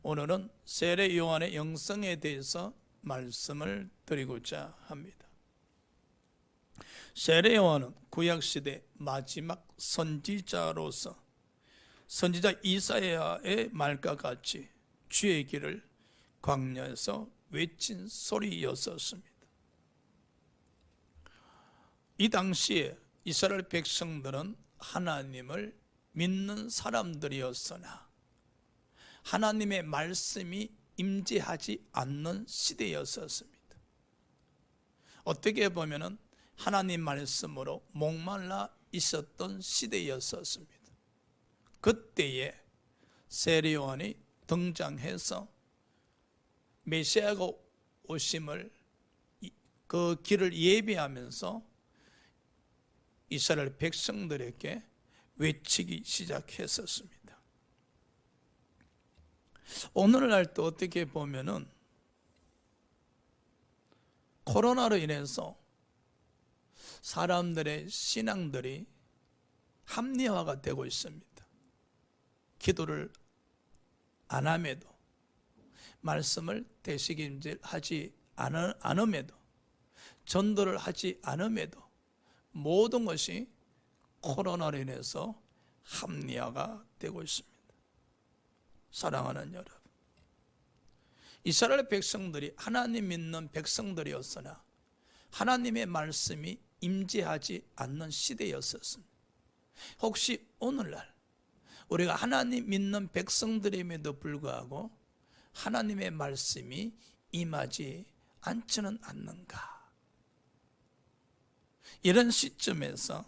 오늘은 세례 요한의 영성에 대해서 말씀을 드리고자 합니다. 세례 요한은 구약시대 마지막 선지자로서 선지자 이사야의 말과 같이 주의 길을 광야에서 외친 소리였었습니다. 이 당시에 이스라엘 백성들은 하나님을 믿는 사람들이었으나 하나님의 말씀이 임재하지 않는 시대였었습니다. 어떻게 보면 하나님 말씀으로 목말라 있었던 시대였었습니다. 그때에 세례 요한이 등장해서 메시아가 오심을 그 길을 예비하면서 이스라엘 백성들에게 외치기 시작했었습니다. 오늘날 또 어떻게 보면은 코로나로 인해서 사람들의 신앙들이 합리화가 되고 있습니다. 기도를 안 함에도, 말씀을 되새김질하지 않음에도, 전도를 하지 않음에도 모든 것이 코로나로 인해서 합리화가 되고 있습니다. 사랑하는 여러분, 이스라엘 백성들이 하나님 믿는 백성들이었으나 하나님의 말씀이 임재하지 않는 시대였었습니다. 혹시 오늘날 우리가 하나님 믿는 백성들임에도 불구하고 하나님의 말씀이 임하지 않지는 않는가? 이런 시점에서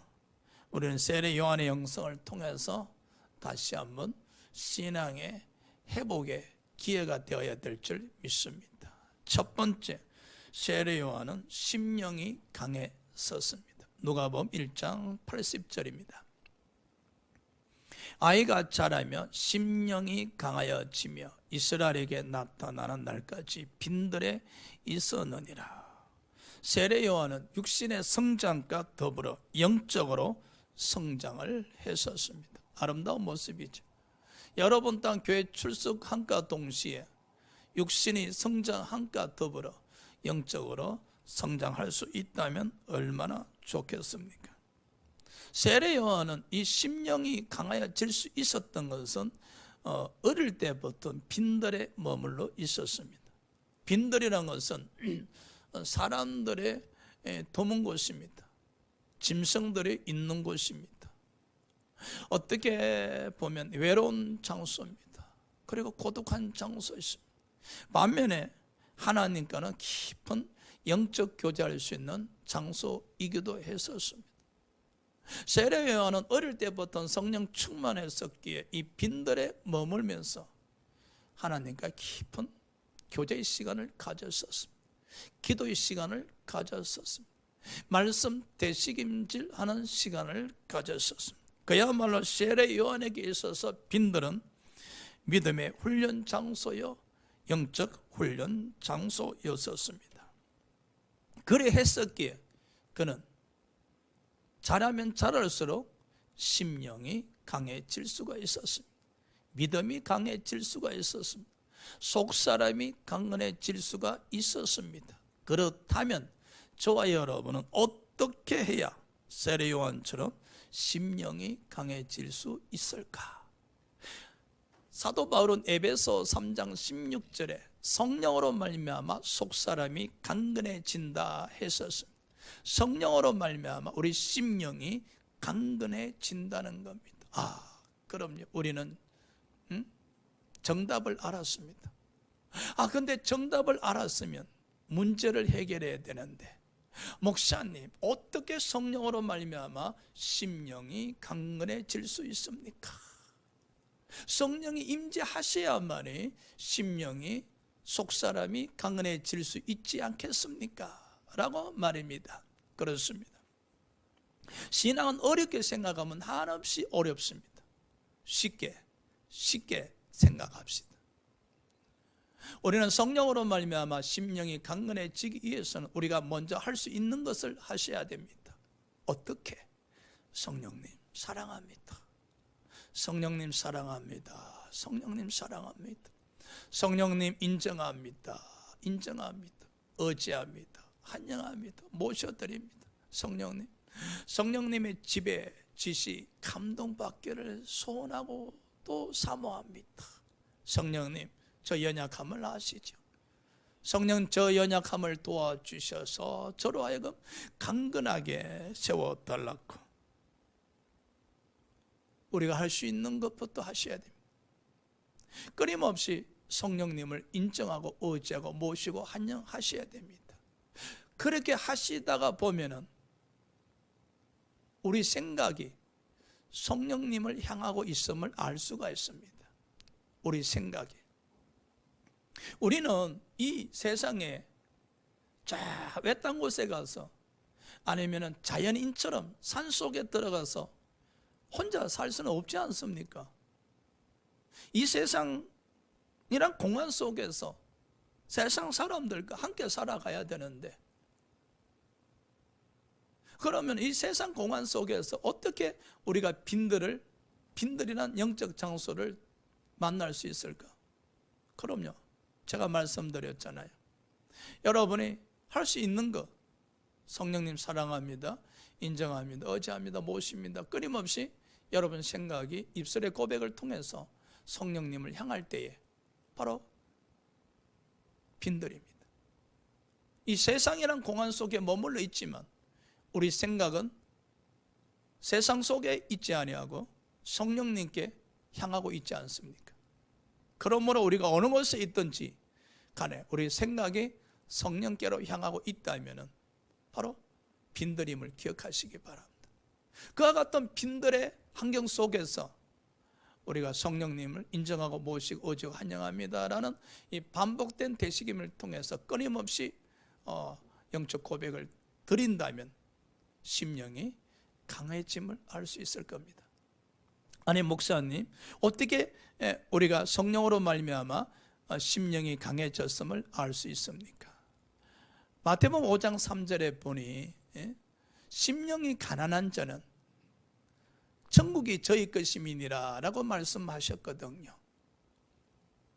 우리는 세례 요한의 영성을 통해서 다시 한번 신앙의 회복의 기회가 되어야 될 줄 믿습니다. 첫 번째, 세례 요한은 심령이 강했었습니다. 누가복음 1장 80절입니다. 아이가 자라며 심령이 강하여지며 이스라엘에게 나타나는 날까지 빈들에 있었느니라. 세례 요한은 육신의 성장과 더불어 영적으로 성장을 했었습니다. 아름다운 모습이죠. 여러분 또한 교회 출석함과 동시에 육신이 성장함과 더불어 영적으로 성장할 수 있다면 얼마나 좋겠습니까? 세례 요한은 이 심령이 강하여질 수 있었던 것은 어릴 때부터 빈들에 머물러 있었습니다. 빈들이라는 것은 사람들의 드문 곳입니다. 짐승들이 있는 곳입니다. 어떻게 보면 외로운 장소입니다. 그리고 고독한 장소입니다. 반면에 하나님과는 깊은 영적 교제할 수 있는 장소이기도 했었습니다. 세례 요한은 어릴 때부터 성령 충만했었기에 이 빈들에 머물면서 하나님과 깊은 교제의 시간을 가졌었습니다. 기도의 시간을 가졌었습니다. 말씀 되새김질하는 시간을 가졌었습니다. 그야말로 세례 요한에게 있어서 빈들은 믿음의 훈련 장소요, 영적 훈련 장소였었습니다. 그래 했었기에 그는 자라면 자랄수록 심령이 강해질 수가 있었습니다. 믿음이 강해질 수가 있었습니다. 속사람이 강건해질 수가 있었습니다. 그렇다면 저와 여러분은 어떻게 해야 세례 요한처럼 심령이 강해질 수 있을까? 사도 바울은 에베소 3장 16절에 성령으로 말미암아 속사람이 강건해진다 했었습니다. 성령으로 말미암아 우리 심령이 강건해진다는 겁니다. 그럼요. 우리는 정답을 알았습니다. 근데 정답을 알았으면 문제를 해결해야 되는데, 목사님, 어떻게 성령으로 말미암아 심령이 강건해질 수 있습니까? 성령이 임재하셔야만이 심령이 속사람이 강건해질 수 있지 않겠습니까? 라고 말입니다. 그렇습니다. 신앙은 어렵게 생각하면 한없이 어렵습니다. 쉽게 생각합시다. 우리는 성령으로 말미암아 심령이 강건해지기 위해서는 우리가 먼저 할 수 있는 것을 하셔야 됩니다. 어떻게? 성령님 사랑합니다. 성령님 사랑합니다. 성령님 사랑합니다. 성령님 인정합니다. 인정합니다. 의지합니다. 환영합니다. 모셔드립니다. 성령님, 성령님의 지배, 지시, 감동받기를 소원하고 또 사모합니다. 성령님, 저 연약함을 아시죠? 성령, 저 연약함을 도와주셔서 저로 하여금 강건하게 세워달라고. 우리가 할 수 있는 것부터 하셔야 됩니다. 끊임없이 성령님을 인정하고 의지하고 모시고 환영하셔야 됩니다. 그렇게 하시다가 보면은 우리 생각이 성령님을 향하고 있음을 알 수가 있습니다. 우리 생각이. 우리는 이 세상에 저 외딴 곳에 가서 아니면 자연인처럼 산속에 들어가서 혼자 살 수는 없지 않습니까? 이 세상이란 공간 속에서 세상 사람들과 함께 살아가야 되는데, 그러면 이 세상 공간 속에서 어떻게 우리가 빈들이란 영적 장소를 만날 수 있을까? 그럼요, 제가 말씀드렸잖아요. 여러분이 할 수 있는 거, 성령님 사랑합니다, 인정합니다, 의지합니다, 모십니다. 끊임없이 여러분 생각이 입술의 고백을 통해서 성령님을 향할 때에 바로 빈들입니다. 이 세상이란 공간 속에 머물러 있지만 우리 생각은 세상 속에 있지 아니하고 성령님께 향하고 있지 않습니까? 그러므로 우리가 어느 곳에 있든지 간에 우리 생각이 성령께로 향하고 있다면 바로 빈들임을 기억하시기 바랍니다. 그와 같은 빈들의 환경 속에서 우리가 성령님을 인정하고 모시고 의지하고 환영합니다라는 이 반복된 되새김을 통해서 끊임없이 영적 고백을 드린다면 심령이 강해짐을 알 수 있을 겁니다. 아니 목사님, 어떻게 우리가 성령으로 말미암아 심령이 강해졌음을 알 수 있습니까? 마태복음 5장 3절에 보니 심령이 가난한 자는 천국이 저희 것임이니라 라고 말씀하셨거든요.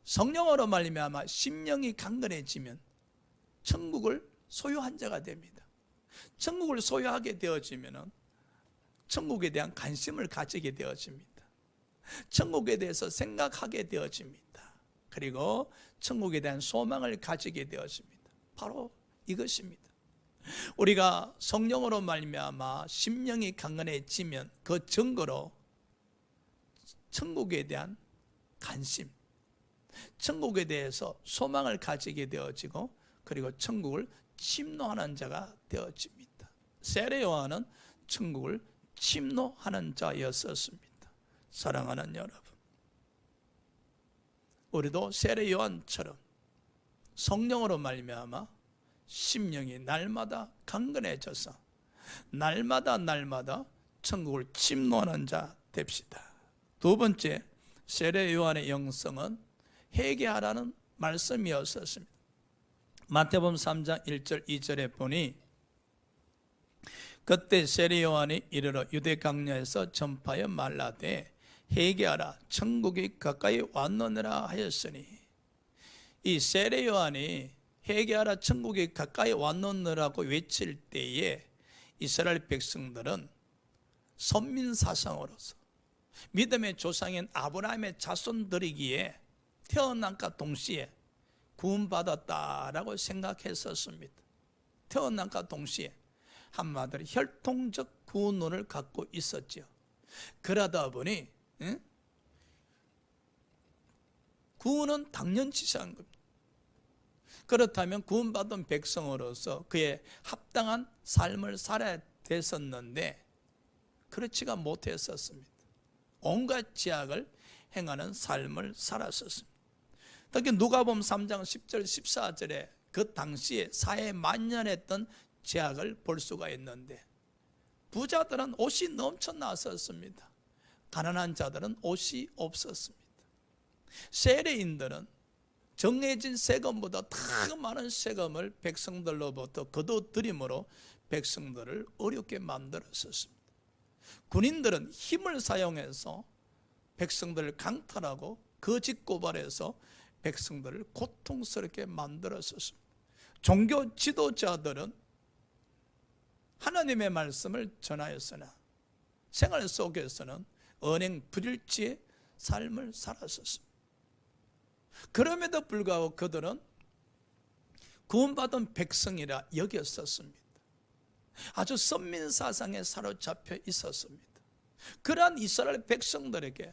성령으로 말미암아 심령이 강건해지면 천국을 소유한 자가 됩니다. 천국을 소유하게 되어지면 천국에 대한 관심을 가지게 되어집니다. 천국에 대해서 생각하게 되어집니다. 그리고 천국에 대한 소망을 가지게 되어집니다. 바로 이것입니다. 우리가 성령으로 말미암아 심령이 강건해지면 그 증거로 천국에 대한 관심, 천국에 대해서 소망을 가지게 되어지고 그리고 천국을 침노하는 자가 되어집니다. 세례 요한은 천국을 침노하는 자였었습니다. 사랑하는 여러분, 우리도 세례 요한처럼 성령으로 말미암아 심령이 날마다 강건해져서 날마다 천국을 침노하는 자 됩시다. 두 번째, 세례 요한의 영성은 회개하라는 말씀이었습니다. 마태복음 3장 1절 2절에 보니 그때 세례 요한이 이르러 유대 강야에서 전파하여 말라되 회개하라 천국이 가까이 왔느니라 하였으니, 이 세례 요한이 회개하라 천국이 가까이 왔느니라고 외칠 때에 이스라엘 백성들은 선민사상으로서 믿음의 조상인 아브라함의 자손들이기에 태어난과 동시에 구원받았다라고 생각했었습니다. 태어난과 동시에 한마디로 혈통적 구원론을 갖고 있었죠. 그러다 보니 구원은 당연치사한 겁니다. 그렇다면 구원받은 백성으로서 그의 합당한 삶을 살아야 됐었는데 그렇지가 못했었습니다. 온갖 죄악을 행하는 삶을 살았었습니다. 특히 누가복음 3장 10절 14절에 그 당시에 사회에 만연했던 죄악을 볼 수가 있는데, 부자들은 옷이 넘쳐났었습니다. 가난한 자들은 옷이 없었습니다. 세례인들은 정해진 세금보다 더 많은 세금을 백성들로부터 거둬들임으로 백성들을 어렵게 만들었었습니다. 군인들은 힘을 사용해서 백성들을 강탈하고 거짓 고발해서 백성들을 고통스럽게 만들었었습니다. 종교 지도자들은 하나님의 말씀을 전하였으나 생활 속에서는 언행 불일치의 삶을 살았었습니다. 그럼에도 불구하고 그들은 구원받은 백성이라 여겼었습니다. 아주 선민사상에 사로잡혀 있었습니다. 그러한 이스라엘 백성들에게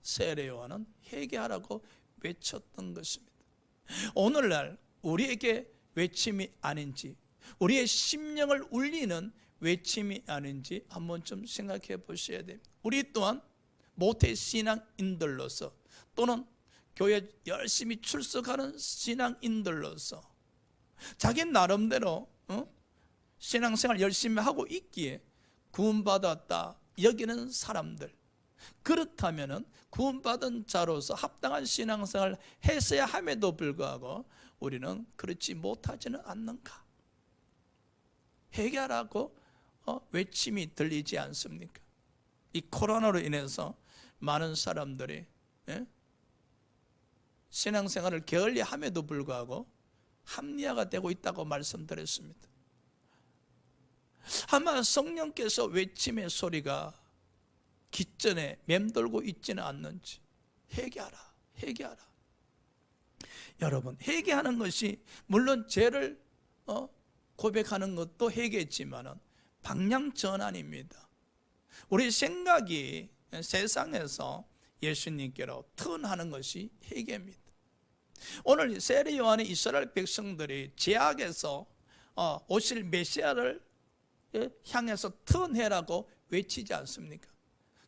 세례 요한은 회개하라고 외쳤던 것입니다. 오늘날 우리에게 외침이 아닌지, 우리의 심령을 울리는 외침이 아닌지 한번 좀 생각해 보셔야 됩니다. 우리 또한 모태 신앙인들로서 또는 교회 열심히 출석하는 신앙인들로서 자기 나름대로 신앙생활 열심히 하고 있기에 구원받았다 여기는 사람들, 그렇다면 구원받은 자로서 합당한 신앙생활을 했어야 함에도 불구하고 우리는 그렇지 못하지는 않는가? 회개하라고 외침이 들리지 않습니까? 이 코로나로 인해서 많은 사람들이 신앙생활을 게을리함에도 불구하고 합리화가 되고 있다고 말씀드렸습니다. 아마 성령께서 외침의 소리가 깃전에 맴돌고 있지는 않는지 회개하라, 회개하라. 여러분, 회개하는 것이 물론 죄를 고백하는 것도 회개지만은 방향 전환입니다. 우리 생각이 세상에서 예수님께로 턴하는 것이 회개입니다. 오늘 세례 요한의 이스라엘 백성들이 죄악에서 오실 메시아를 향해서 턴해라고 외치지 않습니까?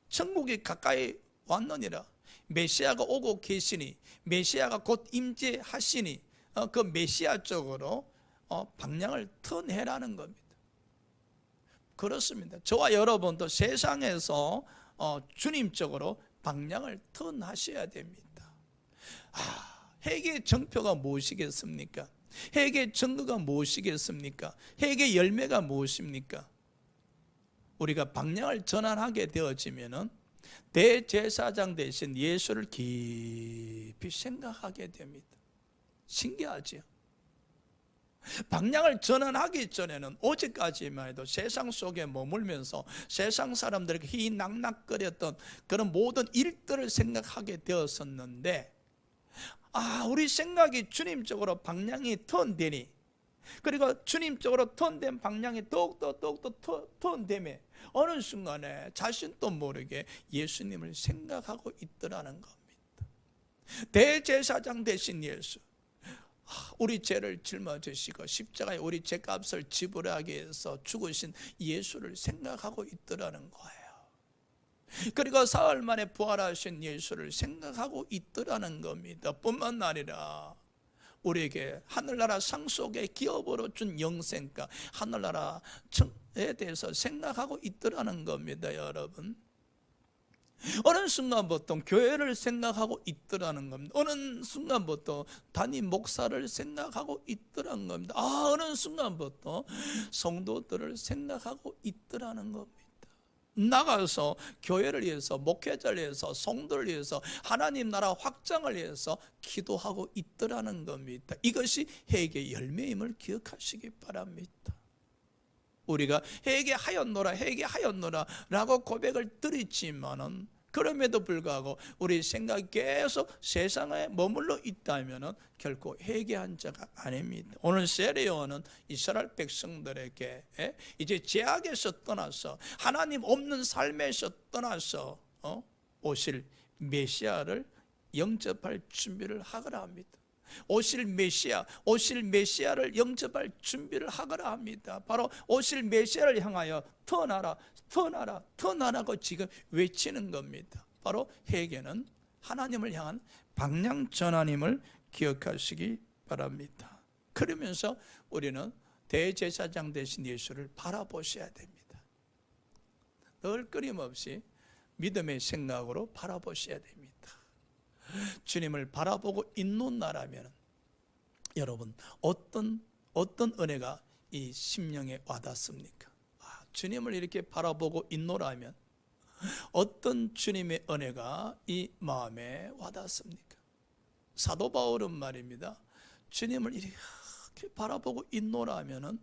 천국이 가까이 왔느니라, 메시아가 오고 계시니, 메시아가 곧 임재하시니 그 메시아 쪽으로 방향을 턴해라는 겁니다. 그렇습니다. 저와 여러분도 세상에서 주님 쪽으로 방향을 턴하셔야 됩니다. 회개의 정표가 무엇이겠습니까? 회개의 증거가 무엇이겠습니까? 회개의 열매가 무엇입니까? 우리가 방향을 전환하게 되어지면은 대제사장 대신 예수를 깊이 생각하게 됩니다. 신기하지요? 방향을 전환하기 전에는 어제까지만 해도 세상 속에 머물면서 세상 사람들에게 희낙낙거렸던 그런 모든 일들을 생각하게 되었었는데, 우리 생각이 주님 쪽으로 방향이 턴되니, 그리고 주님 쪽으로 턴된 방향이 더욱더 턴되며 어느 순간에 자신도 모르게 예수님을 생각하고 있더라는 겁니다. 대제사장 되신 예수, 우리 죄를 짊어지시고 십자가에 우리 죄값을 지불하기 위해서 죽으신 예수를 생각하고 있더라는 거예요. 그리고 사흘 만에 부활하신 예수를 생각하고 있더라는 겁니다. 뿐만 아니라 우리에게 하늘나라 상속의 기업으로 준 영생과 하늘나라에 대해서 생각하고 있더라는 겁니다. 여러분, 어느 순간부터 교회를 생각하고 있더라는 겁니다. 어느 순간부터 담임 목사를 생각하고 있더라는 겁니다. 어느 순간부터 성도들을 생각하고 있더라는 겁니다. 나가서 교회를 위해서, 목회자를 위해서, 성도를 위해서, 하나님 나라 확장을 위해서 기도하고 있더라는 겁니다. 이것이 회개의 열매임을 기억하시기 바랍니다. 우리가 회개하였노라, 회개하였노라 라고 고백을 드리지만은 그럼에도 불구하고 우리 생각이 계속 세상에 머물러 있다면 결코 회개한 자가 아닙니다. 오늘 세례 요한은 이스라엘 백성들에게 이제 죄악에서 떠나서 하나님 없는 삶에서 떠나서 오실 메시아를 영접할 준비를 하거라 합니다. 오실 메시아를 영접할 준비를 하거라 합니다. 바로 오실 메시아를 향하여 턴하라, 턴하라, 턴하라고 지금 외치는 겁니다. 바로 회개는 하나님을 향한 방향 전환임을 기억하시기 바랍니다. 그러면서 우리는 대제사장 되신 예수를 바라보셔야 됩니다. 늘 끊임없이 믿음의 생각으로 바라보셔야 됩니다. 주님을 바라보고 있노나라면 여러분 어떤 은혜가 이 심령에 와닿습니까? 주님을 이렇게 바라보고 있노라면 어떤 주님의 은혜가 이 마음에 와닿습니까? 사도 바울은 말입니다, 주님을 이렇게 바라보고 있노라 하면은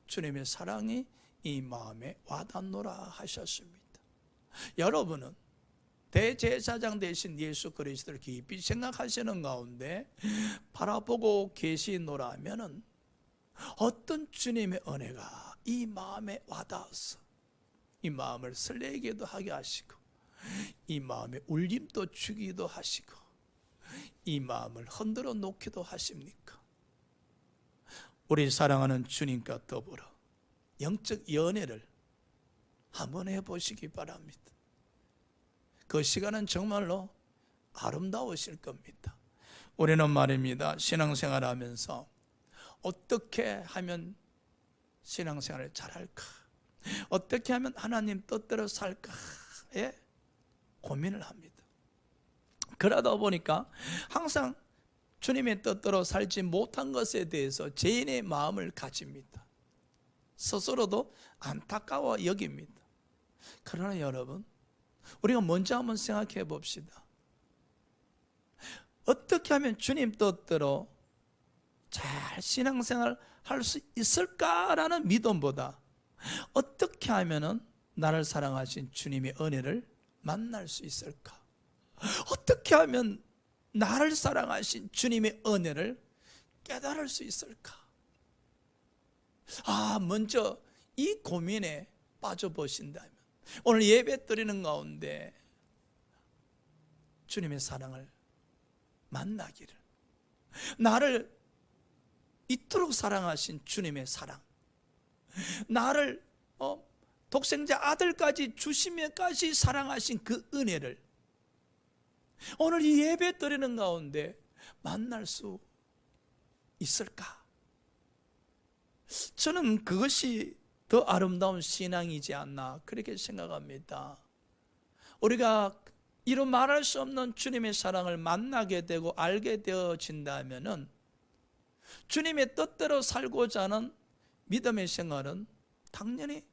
주님의 사랑이 이 마음에 와닿노라 하셨습니다. 여러분은 대제사장 되신 예수 그리스도를 깊이 생각하시는 가운데 바라보고 계시노라 하면은 어떤 주님의 은혜가 이 마음에 와닿아서 이 마음을 설레기도 하게 하시고 이 마음에 울림도 주기도 하시고 이 마음을 흔들어 놓기도 하십니까? 우리 사랑하는 주님과 더불어 영적 연애를 한번 해보시기 바랍니다. 그 시간은 정말로 아름다우실 겁니다. 우리는 말입니다, 신앙생활 하면서 어떻게 하면 신앙생활을 잘할까, 어떻게 하면 하나님 뜻대로 살까에 고민을 합니다. 그러다 보니까 항상 주님의 뜻대로 살지 못한 것에 대해서 죄인의 마음을 가집니다. 스스로도 안타까워 여깁니다. 그러나 여러분, 우리가 먼저 한번 생각해 봅시다. 어떻게 하면 주님 뜻대로 잘 신앙생활 할 수 있을까라는 믿음보다 어떻게 하면 나를 사랑하신 주님의 은혜를 만날 수 있을까, 어떻게 하면 나를 사랑하신 주님의 은혜를 깨달을 수 있을까, 먼저 이 고민에 빠져보신다면 오늘 예배 드리는 가운데 주님의 사랑을 만나기를, 나를 이토록 사랑하신 주님의 사랑, 나를 독생자 아들까지 주시면까지 사랑하신 그 은혜를 오늘 이 예배 드리는 가운데 만날 수 있을까? 저는 그것이 더 아름다운 신앙이지 않나 그렇게 생각합니다. 우리가 이루 말할 수 없는 주님의 사랑을 만나게 되고 알게 되어진다면은 주님의 뜻대로 살고자 하는 믿음의 생활은 당연히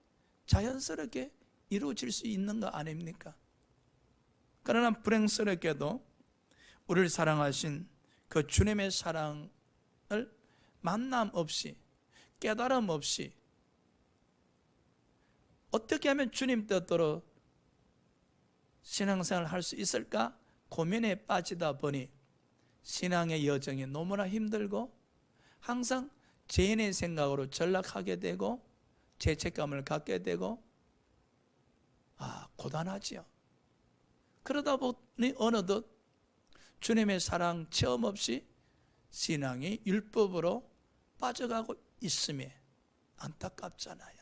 자연스럽게 이루어질 수 있는 거 아닙니까? 그러나 불행스럽게도 우리를 사랑하신 그 주님의 사랑을 만남 없이, 깨달음 없이 어떻게 하면 주님 뜻대로 신앙생활을 할 수 있을까 고민에 빠지다 보니 신앙의 여정이 너무나 힘들고 항상 죄인의 생각으로 전락하게 되고 죄책감을 갖게 되고 고단하지요. 그러다 보니 어느덧 주님의 사랑 체험 없이 신앙이 율법으로 빠져가고 있음에 안타깝잖아요.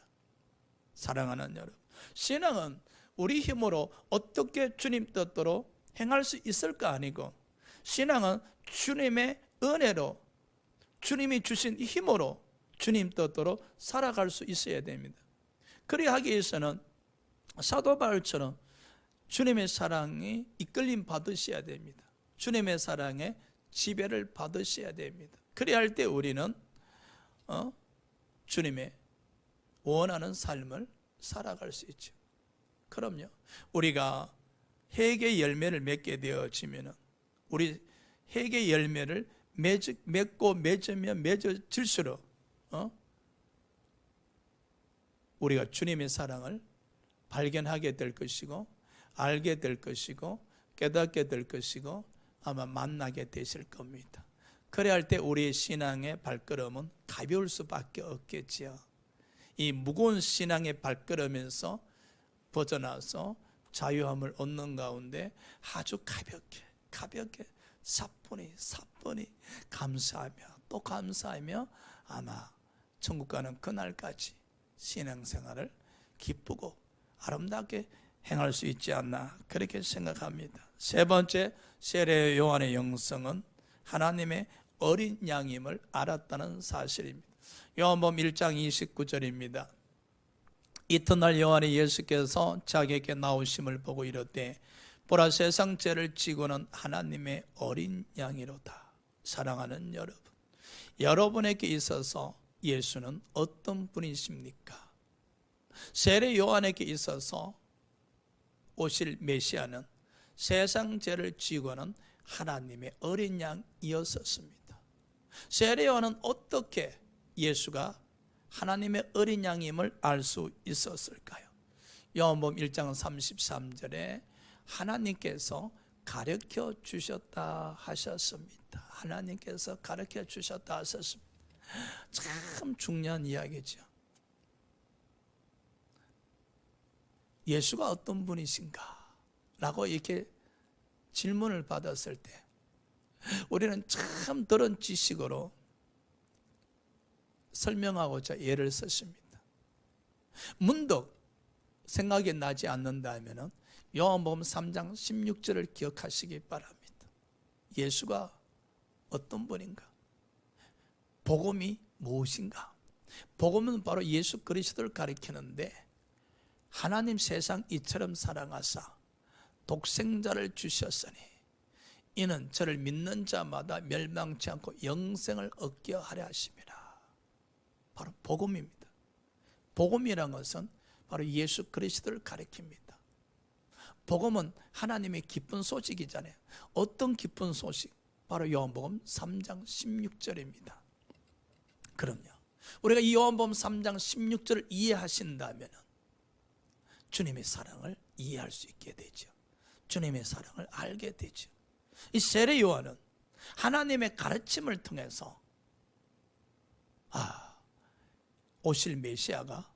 사랑하는 여러분, 신앙은 우리 힘으로 어떻게 주님 뜻대로 행할 수 있을까 아니고, 신앙은 주님의 은혜로 주님이 주신 힘으로 주님 뜻대로 살아갈 수 있어야 됩니다. 그래야 하기 위해서는 사도 바울처럼 주님의 사랑이 이끌림 받으셔야 됩니다. 주님의 사랑에 지배를 받으셔야 됩니다. 그래야 할 때 우리는 주님의 원하는 삶을 살아갈 수 있죠. 그럼요, 우리가 회개의 열매를 맺게 되어지면 우리 회개의 열매를 맺고 맺으면 맺어질수록 우리가 주님의 사랑을 발견하게 될 것이고 알게 될 것이고 깨닫게 될 것이고 아마 만나게 되실 겁니다. 그래야 할 때 우리의 신앙의 발걸음은 가벼울 수밖에 없겠지요. 이 무거운 신앙의 발걸음에서 벗어나서 자유함을 얻는 가운데 아주 가볍게 사뿐히 감사하며 또 감사하며 아마 천국 가는 그날까지 신앙생활을 기쁘고 아름답게 행할 수 있지 않나 그렇게 생각합니다. 세 번째, 세례 요한의 영성은 하나님의 어린 양임을 알았다는 사실입니다. 요한복음 1장 29절입니다. 이튿날 요한이 예수께서 자기에게 나오심을 보고 이르되 보라, 세상 죄를 지고는 하나님의 어린 양이로다. 사랑하는 여러분, 여러분에게 있어서 예수는 어떤 분이십니까? 세례 요한에게 있어서 오실 메시아는 세상 죄를 지고는 하나님의 어린 양이었었습니다. 세례요한은 어떻게 예수가 하나님의 어린 양임을 알 수 있었을까요? 요한복음 1장 33절에 하나님께서 가르쳐 주셨다 하셨습니다. 하나님께서 가르쳐 주셨다 하셨습니다. 참 중요한 이야기죠. 예수가 어떤 분이신가? 라고 이렇게 질문을 받았을 때 우리는 참 들은 지식으로 설명하고자 예를 썼습니다. 문득 생각이 나지 않는다면 요한복음 3장 16절을 기억하시기 바랍니다. 예수가 어떤 분인가? 복음이 무엇인가? 복음은 바로 예수 그리스도를 가리키는데 하나님 세상 이처럼 사랑하사 독생자를 주셨으니 이는 저를 믿는 자마다 멸망치 않고 영생을 얻게 하려 하심이라. 바로 복음입니다. 복음이란 것은 바로 예수 그리스도를 가리킵니다. 복음은 하나님의 기쁜 소식이잖아요. 어떤 기쁜 소식? 바로 요한복음 3장 16절입니다. 그럼요. 우리가 이 요한복음 3장 16절을 이해하신다면 주님의 사랑을 이해할 수 있게 되죠. 주님의 사랑을 알게 되죠. 이 세례 요한은 하나님의 가르침을 통해서 오실 메시아가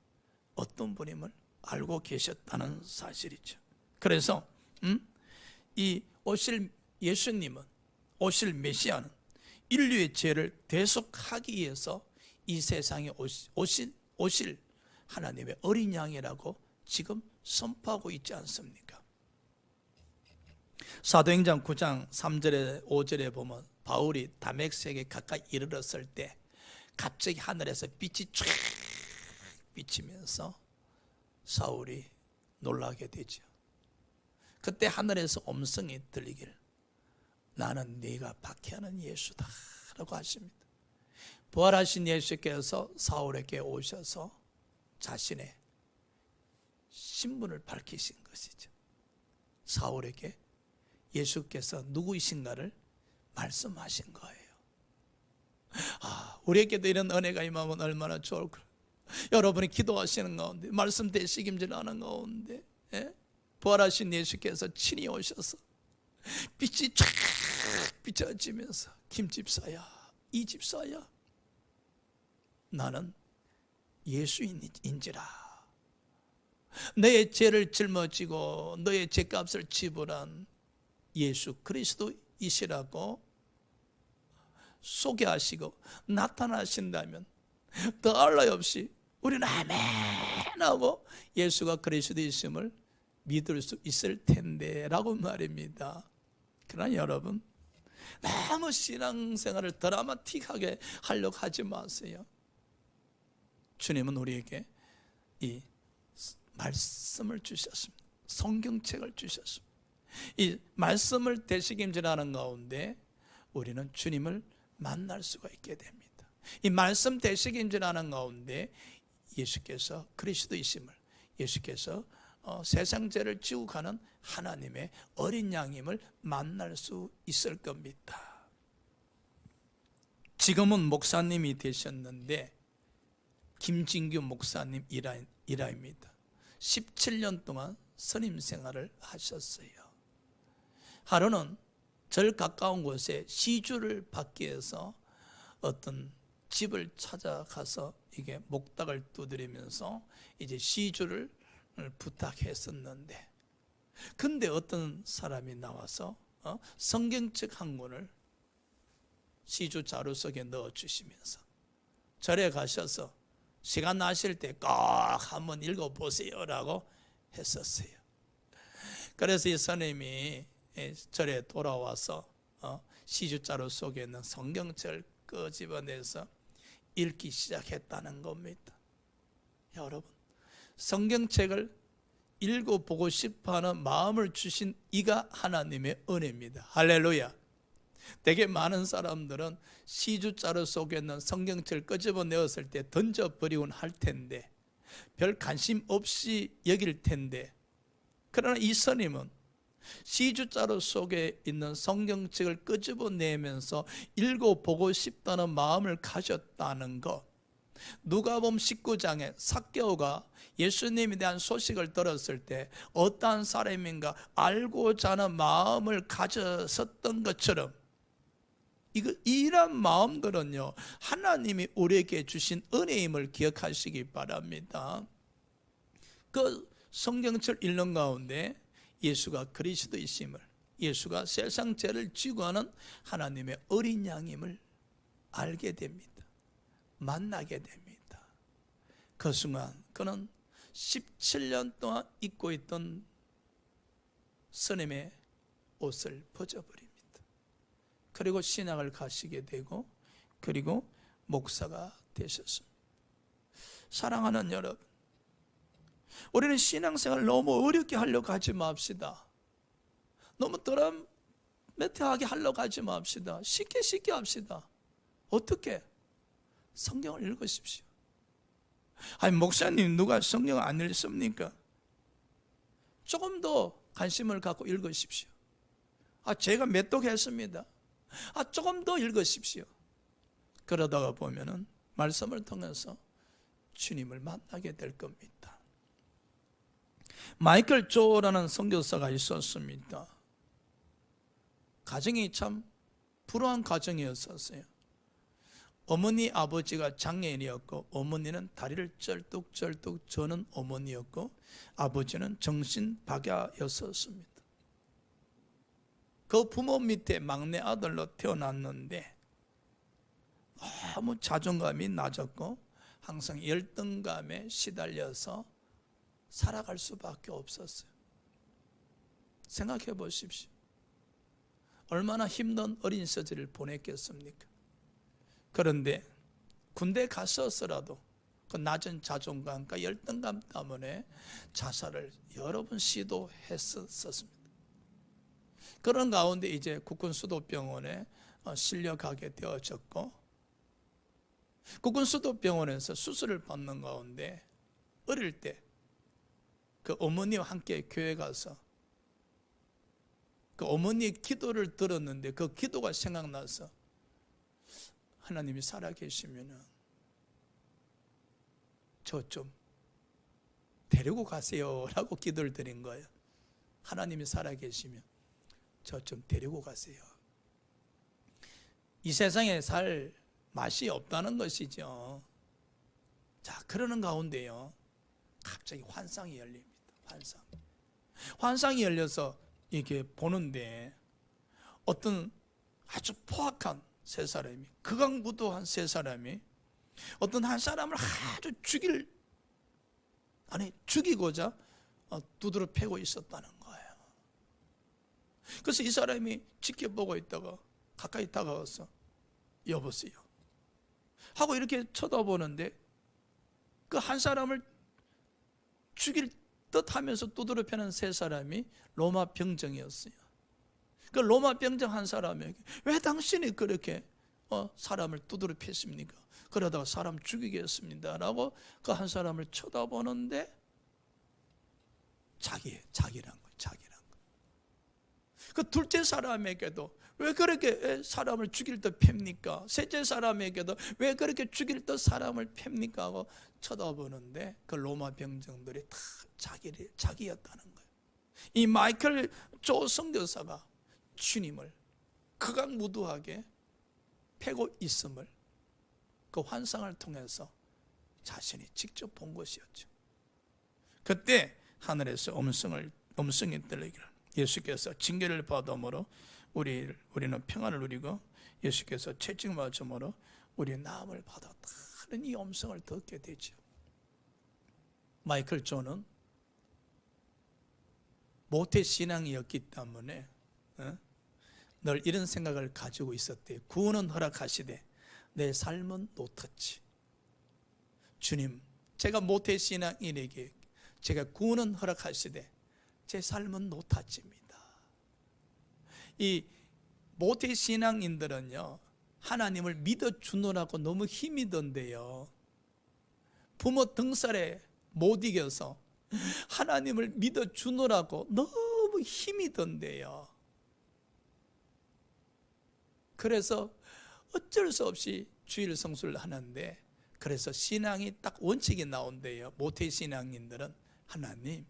어떤 분임을 알고 계셨다는 사실이죠. 그래서 이 오실 예수님은, 오실 메시아는 인류의 죄를 대속하기 위해서 이 세상에 오실 하나님의 어린 양이라고 지금 선포하고 있지 않습니까? 사도행전 9장 3절에 5절에 보면 바울이 다메섹에 가까이 이르렀을 때 갑자기 하늘에서 빛이 쫙 비치면서 사울이 놀라게 되죠. 그때 하늘에서 음성이 들리길 나는 네가 박해하는 예수다 라고 하십니다. 부활하신 예수께서 사울에게 오셔서 자신의 신분을 밝히신 것이죠. 사울에게 예수께서 누구이신가를 말씀하신 거예요. 우리에게도 이런 은혜가 임하면 얼마나 좋을까. 여러분이 기도하시는 가운데, 말씀 되시김질하는 가운데 부활하신 예수께서 친히 오셔서 빛이 쫙 비춰지면서 김집사야, 이 집사야, 나는 예수인인지라. 너의 죄를 짊어지고 너의 죄값을 지불한 예수 그리스도이시라고 소개하시고 나타나신다면 더할 나위 없이 우리는 아멘 하고 예수가 그리스도이심을 믿을 수 있을 텐데 라고 말입니다. 그러나 여러분, 너무 신앙생활을 드라마틱하게 하려고 하지 마세요. 주님은 우리에게 이 말씀을 주셨습니다. 성경책을 주셨습니다. 이 말씀을 되새김질하는 가운데 우리는 주님을 만날 수가 있게 됩니다. 이 말씀 되새김질하는 가운데 예수께서 그리스도이심을, 예수께서 세상 죄를 지고 가는 하나님의 어린 양임을 만날 수 있을 겁니다. 지금은 목사님이 되셨는데 김진규 목사님 일화입니다. 17년 동안 선임 생활을 하셨어요. 하루는 절 가까운 곳에 시주를 받기 위해서 어떤 집을 찾아가서 이게 목닥을 두드리면서 이제 시주를 부탁했었는데, 근데 어떤 사람이 나와서 성경책 한 권을 시주 자루 속에 넣어 주시면서 절에 가셔서 시간 나실 때 꼭 한번 읽어보세요 라고 했었어요. 그래서 이 선생님이 절에 돌아와서 시주자루 속에 있는 성경책을 끄집어내서 읽기 시작했다는 겁니다. 여러분, 성경책을 읽어보고 싶어하는 마음을 주신 이가 하나님의 은혜입니다. 할렐루야. 되게 많은 사람들은 시주자루 속에 있는 성경책을 끄집어내었을 때 던져버리곤 할 텐데, 별 관심 없이 여길 텐데, 그러나 이 스님은 시주자루 속에 있는 성경책을 끄집어내면서 읽어보고 싶다는 마음을 가졌다는 것. 누가복음 19장에 삭개오가 예수님에 대한 소식을 들었을 때 어떠한 사람인가 알고자 하는 마음을 가졌었던 것처럼 이런 마음들은요, 하나님이 우리에게 주신 은혜임을 기억하시기 바랍니다. 그 성경책을 읽는 가운데 예수가 그리스도이심을, 예수가 세상 죄를 지고 하는 하나님의 어린 양임을 알게 됩니다. 만나게 됩니다. 그 순간 그는 17년 동안 입고 있던 스님의 옷을 벗어버립니다. 그리고 신학을 가시게 되고, 그리고 목사가 되셨습니다. 사랑하는 여러분, 우리는 신앙생활을 너무 어렵게 하려고 하지 맙시다. 너무 드라마틱하게 하려고 하지 맙시다. 쉽게 합시다. 어떻게? 성경을 읽으십시오. 아니, 목사님 누가 성경을 안 읽습니까? 조금 더 관심을 갖고 읽으십시오. 제가 몇 독 했습니다. 조금 더 읽으십시오. 그러다가 보면은 말씀을 통해서 주님을 만나게 될 겁니다. 마이클 조라는 선교사가 있었습니다. 가정이 참 불우한 가정이었었어요. 어머니 아버지가 장애인이었고, 어머니는 다리를 쩔뚝쩔뚝 저는 어머니였고, 아버지는 정신박야였었습니다. 그 부모 밑에 막내 아들로 태어났는데 너무 자존감이 낮았고 항상 열등감에 시달려서 살아갈 수밖에 없었어요. 생각해 보십시오. 얼마나 힘든 어린 시절을 보냈겠습니까? 그런데 군대 갔었더라도 그 낮은 자존감과 열등감 때문에 자살을 여러 번 시도했었습니다. 그런 가운데 이제 국군수도병원에 실려가게 되어졌고, 국군수도병원에서 수술을 받는 가운데 어릴 때 그 어머니와 함께 교회 가서 그 어머니의 기도를 들었는데 그 기도가 생각나서 하나님이 살아계시면 저 좀 데리고 가세요 라고 기도를 드린 거예요. 하나님이 살아계시면 저 좀 데리고 가세요. 이 세상에 살 맛이 없다는 것이죠. 자, 그러는 가운데요, 갑자기 환상이 열립니다. 환상이 열려서 이렇게 보는데 어떤 아주 포악한 세 사람이, 극악무도한 세 사람이 어떤 한 사람을 아주 죽이고자 두드러 패고 있었다는 거예요. 그래서 이 사람이 지켜보고 있다가 가까이 다가와서 여보세요 하고 이렇게 쳐다보는데 그 한 사람을 죽일 듯 하면서 두드러 패는 세 사람이 로마 병정이었어요. 그 로마 병정 한 사람에게 왜 당신이 그렇게 사람을 두드러 팼습니까? 그러다가 사람 죽이겠습니다 라고 그 한 사람을 쳐다보는데 자기란 거예요. 그 둘째 사람에게도 왜 그렇게 사람을 죽일 듯 팹니까? 셋째 사람에게도 왜 그렇게 죽일 듯 사람을 팹니까? 하고 쳐다보는데 그 로마 병정들이 다 자기였다는 거예요. 이 마이클 조 선교사가 주님을 극악무도하게 패고 있음을 그 환상을 통해서 자신이 직접 본 것이었죠. 그때 하늘에서 음성이 들리기를, 예수께서 징계를 받음으로 우리는 평안을 누리고 예수께서 채찍을 맞음으로 우리의 나음을 받았다는 이 음성을 듣게 되죠. 마이클 조는 모태신앙이었기 때문에 늘 이런 생각을 가지고 있었대요. 구원은 허락하시되 내 삶은 노터치. 주님, 제가 모태신앙인에게 제가 구원은 허락하시되 제 삶은 노타치입니다. 이 모태신앙인들은요, 하나님을 믿어주느라고 너무 힘이 든데요, 부모 등살에 못 이겨서 하나님을 믿어주느라고 너무 너무 힘이 든대요. 그래서 어쩔 수 없이 주일 성수를 하는데, 그래서 신앙이 딱 원칙이 나온대요. 모태 신앙인들은 하나님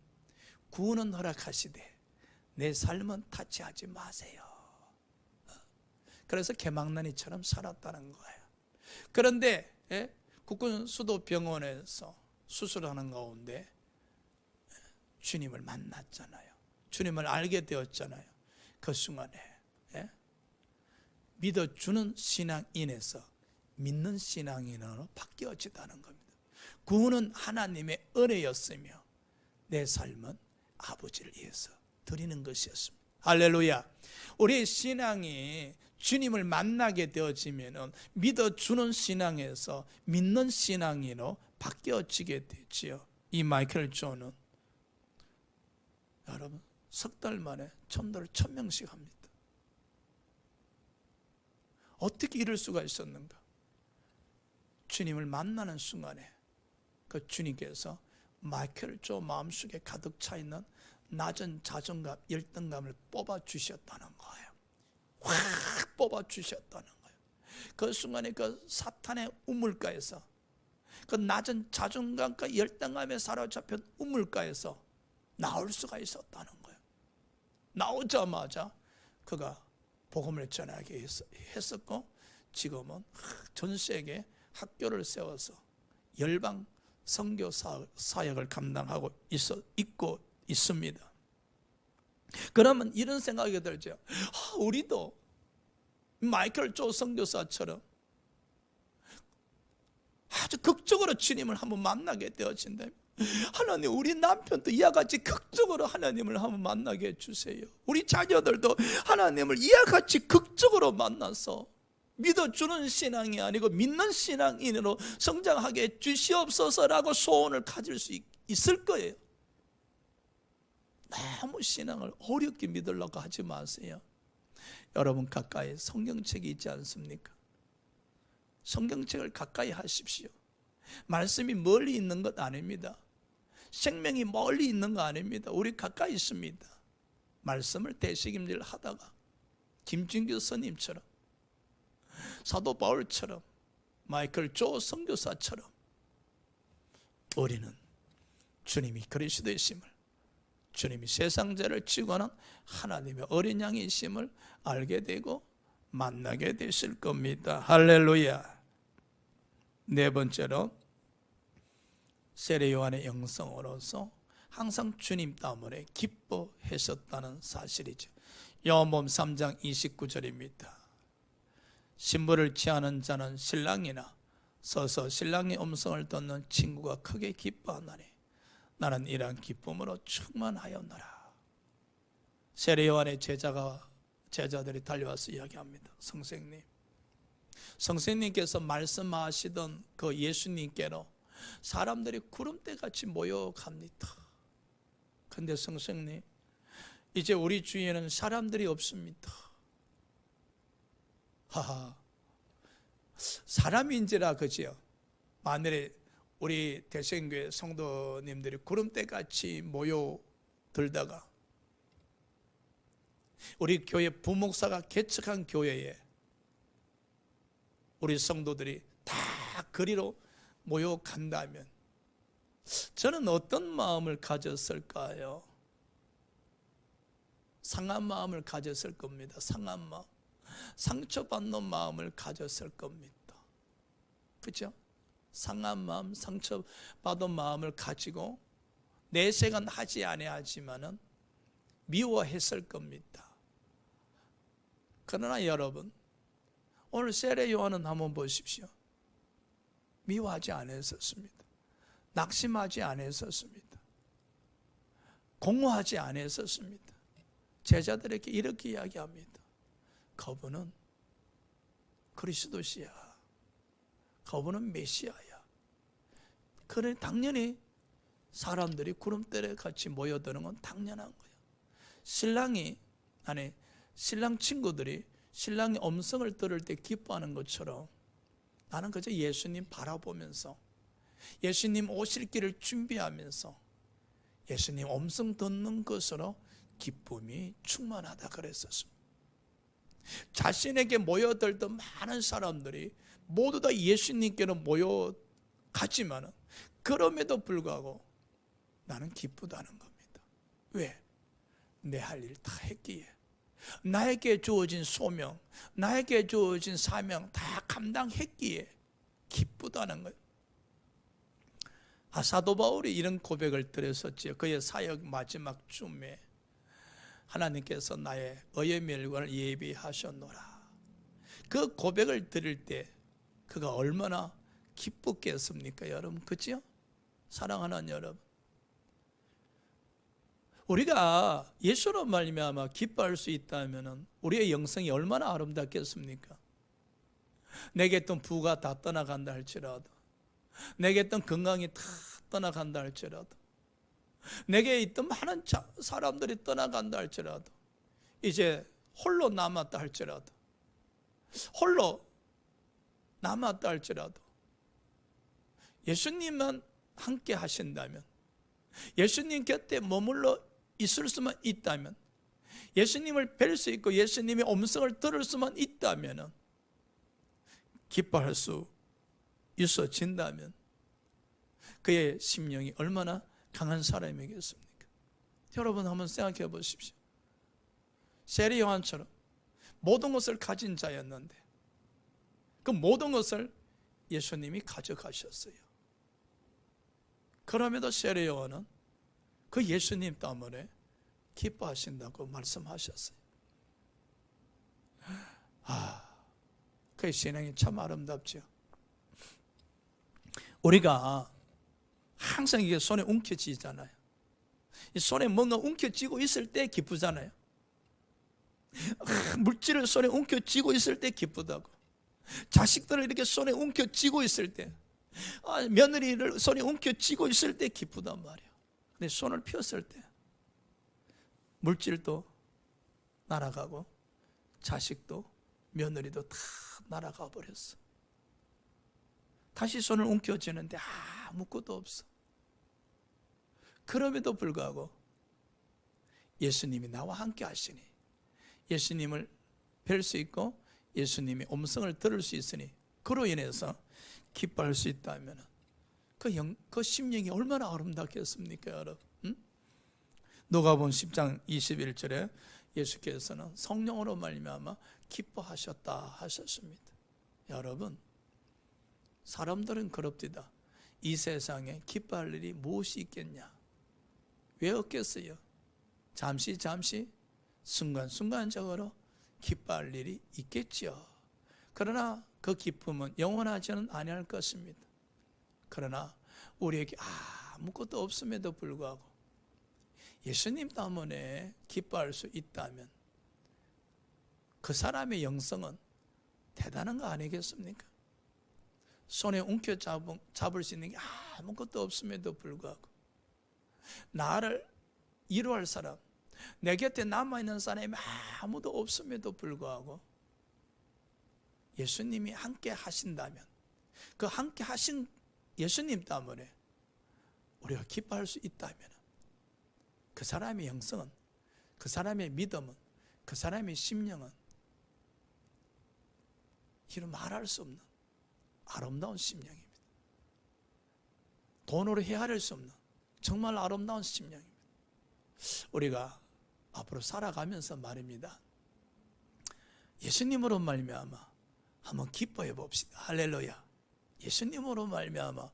구원은 허락하시되 내 삶은 타치하지 마세요. 그래서 개망난이처럼 살았다는 거예요. 그런데 국군 수도병원에서 수술하는 가운데 주님을 만났잖아요. 주님을 알게 되었잖아요. 그 순간에 믿어주는 신앙인에서 믿는 신앙인으로 바뀌어지다는 겁니다. 구원은 하나님의 은혜였으며 내 삶은 아버지를 위해서 드리는 것이었습니다. 할렐루야. 우리의 신앙이 주님을 만나게 되어지면 믿어주는 신앙에서 믿는 신앙인으로 바뀌어지게 되지요. 이 마이클 존은 여러분 석 달 만에 전도를 1000명씩 합니다. 어떻게 이럴 수가 있었는가? 주님을 만나는 순간에 그 주님께서 마이클 존 마음속에 가득 차 있는 낮은 자존감, 열등감을 뽑아주셨다는 거예요. 확 뽑아주셨다는 거예요. 그 순간에 그 사탄의 우물가에서, 그 낮은 자존감과 열등감에 사로잡힌 우물가에서 나올 수가 있었다는 거예요. 나오자마자 그가 복음을 전하게 했었고, 지금은 전 세계 학교를 세워서 열방 선교 사역을 감당하고 있고 있습니다. 그러면 이런 생각이 들죠. 우리도 마이클 조 선교사처럼 아주 극적으로 주님을 한번 만나게 되어진다면, 하나님 우리 남편도 이와 같이 극적으로 하나님을 한번 만나게 해주세요. 우리 자녀들도 하나님을 이와 같이 극적으로 만나서 믿어주는 신앙이 아니고 믿는 신앙인으로 성장하게 해주시옵소서라고 소원을 가질 수 있을 거예요. 너무 신앙을 어렵게 믿으려고 하지 마세요. 여러분 가까이 성경책이 있지 않습니까? 성경책을 가까이 하십시오. 말씀이 멀리 있는 것 아닙니다. 생명이 멀리 있는 거 아닙니다. 우리 가까이 있습니다. 말씀을 되새김질 하다가 김진규 스님처럼, 사도 바울처럼, 마이클 조 선교사처럼 우리는 주님이 그리스도이심을, 주님이 세상 죄를 지고 하는 하나님의 어린 양이심을 알게 되고 만나게 되실 겁니다. 할렐루야. 네 번째로 세례 요한의 영성으로서 항상 주님 때문에 기뻐하셨다는 사실이죠. 요한복음 3장 29절입니다. 신부를 취하는 자는 신랑이나 서서 신랑의 음성을 듣는 친구가 크게 기뻐하나니 나는 이러한 기쁨으로 충만하였노라. 세례 요한의 제자들이 달려와서 이야기합니다. 선생님께서 말씀하시던 그 예수님께로 사람들이 구름대같이 모여갑니다. 근데 선생님, 이제 우리 주위에는 사람들이 없습니다. 하하, 사람인지라 그지요. 만일에 우리 대생교회 성도님들이 구름대같이 모여들다가 우리 교회 부목사가 개척한 교회에 우리 성도들이 다 그리로 모여간다면 저는 어떤 마음을 가졌을까요? 상한 마음을 가졌을 겁니다. 상한 마음, 상처받는 마음을 가졌을 겁니다. 그렇죠? 상한 마음, 상처받은 마음을 가지고 내색은 하지 아니하지만은 미워했을 겁니다. 그러나 여러분, 오늘 세례 요한은 한번 보십시오. 미워하지 않았었습니다. 낙심하지 않았었습니다. 공허하지 않았었습니다. 제자들에게 이렇게 이야기합니다. 그분은 그리스도시야. 그분은 메시아야. 그래, 당연히 사람들이 구름대에 같이 모여드는 건 당연한 거예요. 신랑 친구들이 신랑의 음성을 들을 때 기뻐하는 것처럼 나는 그저 예수님 바라보면서 예수님 오실 길을 준비하면서 예수님 음성 듣는 것으로 기쁨이 충만하다 그랬었습니다. 자신에게 모여들던 많은 사람들이 모두 다 예수님께로 모여갔지만 그럼에도 불구하고 나는 기쁘다는 겁니다. 왜? 내 할 일 다 했기에, 나에게 주어진 소명, 나에게 주어진 사명 다 감당했기에 기쁘다는 거예요. 사도 바울이 이런 고백을 드렸었지요. 그의 사역 마지막 쯤에 하나님께서 나의 의의 멸관을 예비하셨노라. 그 고백을 드릴 때 그가 얼마나 기뻤겠습니까, 여러분? 그죠? 사랑하는 여러분, 우리가 예수로 말미암아 기뻐할 수 있다면 우리의 영성이 얼마나 아름답겠습니까? 내게 있던 부가 다 떠나간다 할지라도, 내게 있던 건강이 다 떠나간다 할지라도, 내게 있던 많은 사람들이 떠나간다 할지라도, 이제 홀로 남았다 할지라도, 홀로 남았다 할지라도 예수님만 함께 하신다면, 예수님 곁에 머물러 있을 수만 있다면, 예수님을 뵐 수 있고 예수님의 음성을 들을 수만 있다면 기뻐할 수 있어진다면 그의 심령이 얼마나 강한 사람이겠습니까? 여러분 한번 생각해 보십시오. 세리 요한처럼 모든 것을 가진 자였는데 그 모든 것을 예수님이 가져가셨어요. 그럼에도 세리 요한은 그 예수님 때문에 기뻐하신다고 말씀하셨어요. 그의 신앙이 참 아름답죠. 우리가 항상 이게 손에 움켜쥐잖아요. 이 손에 뭔가 움켜쥐고 있을 때 기쁘잖아요. 물질을 손에 움켜쥐고 있을 때 기쁘다고, 자식들을 이렇게 손에 움켜쥐고 있을 때, 며느리를 손에 움켜쥐고 있을 때 기쁘단 말이에요. 근데 손을 폈을 때 물질도 날아가고 자식도 며느리도 다 날아가 버렸어. 다시 손을 움켜쥐는데 아무것도 없어. 그럼에도 불구하고 예수님이 나와 함께 하시니, 예수님을 뵐 수 있고 예수님의 음성을 들을 수 있으니 그로 인해서 기뻐할 수 있다면 그 심령이 얼마나 아름답겠습니까, 여러분? 누가복음 10장 21절에 예수께서는 성령으로 말미암아 기뻐하셨다 하셨습니다. 여러분, 사람들은 그럽디다. 이 세상에 기뻐할 일이 무엇이 있겠냐? 왜 없겠어요? 잠시 순간적으로 기뻐할 일이 있겠죠. 그러나 그 기쁨은 영원하지는 아니할 것입니다. 그러나 우리에게 아무것도 없음에도 불구하고 예수님 때문에 기뻐할 수 있다면 그 사람의 영성은 대단한 거 아니겠습니까? 손에 움켜잡을 수 있는 게 아무것도 없음에도 불구하고 나를 위로할 사람, 내 곁에 남아있는 사람이 아무도 없음에도 불구하고 예수님이 함께 하신다면, 그 함께 하신 예수님 때문에 우리가 기뻐할 수 있다면 그 사람의 영성은, 그 사람의 믿음은, 그 사람의 심령은 이루 말할 수 없는 아름다운 심령입니다. 돈으로 헤아릴 수 없는 정말 아름다운 심령입니다. 우리가 앞으로 살아가면서 말입니다. 예수님으로 말미암아 한번 기뻐해 봅시다. 할렐루야. 예수님으로 말미암아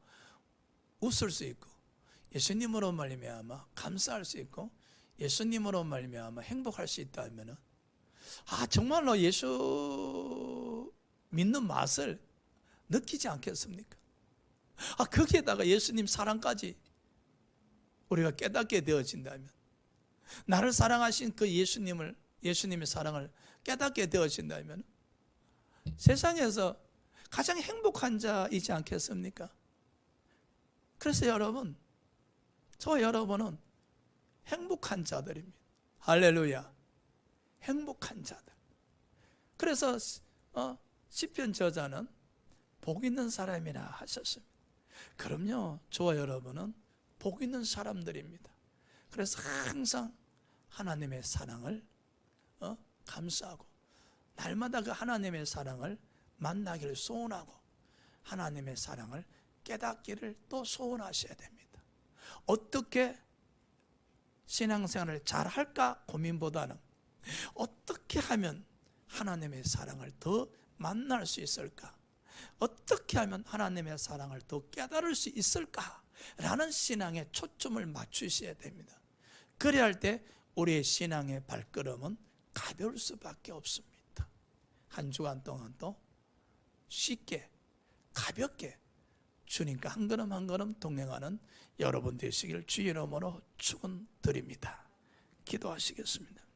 웃을 수 있고, 예수님으로 말미암아 감사할 수 있고, 예수님으로 말미암아 행복할 수 있다면 정말로 예수 믿는 맛을 느끼지 않겠습니까? 거기에다가 예수님 사랑까지 우리가 깨닫게 되어진다면, 나를 사랑하신 그 예수님의 사랑을 깨닫게 되어진다면 세상에서 가장 행복한 자이지 않겠습니까? 그래서 여러분, 저와 여러분은 행복한 자들입니다. 할렐루야. 행복한 자들. 그래서 시편 저자는 복 있는 사람이라 하셨습니다. 그럼요, 저와 여러분은 복 있는 사람들입니다. 그래서 항상 하나님의 사랑을 감사하고 날마다 그 하나님의 사랑을 만나기를 소원하고 하나님의 사랑을 깨닫기를 또 소원하셔야 됩니다. 어떻게 신앙생활을 잘 할까 고민보다는 어떻게 하면 하나님의 사랑을 더 만날 수 있을까? 어떻게 하면 하나님의 사랑을 더 깨달을 수 있을까? 라는 신앙에 초점을 맞추셔야 됩니다. 그래야 할 때 우리의 신앙의 발걸음은 가벼울 수밖에 없습니다. 한 주간 동안 또 쉽게 가볍게 주님과 한 걸음 한 걸음 동행하는 여러분 되시길 주의 이름으로 축원드립니다. 기도하시겠습니다.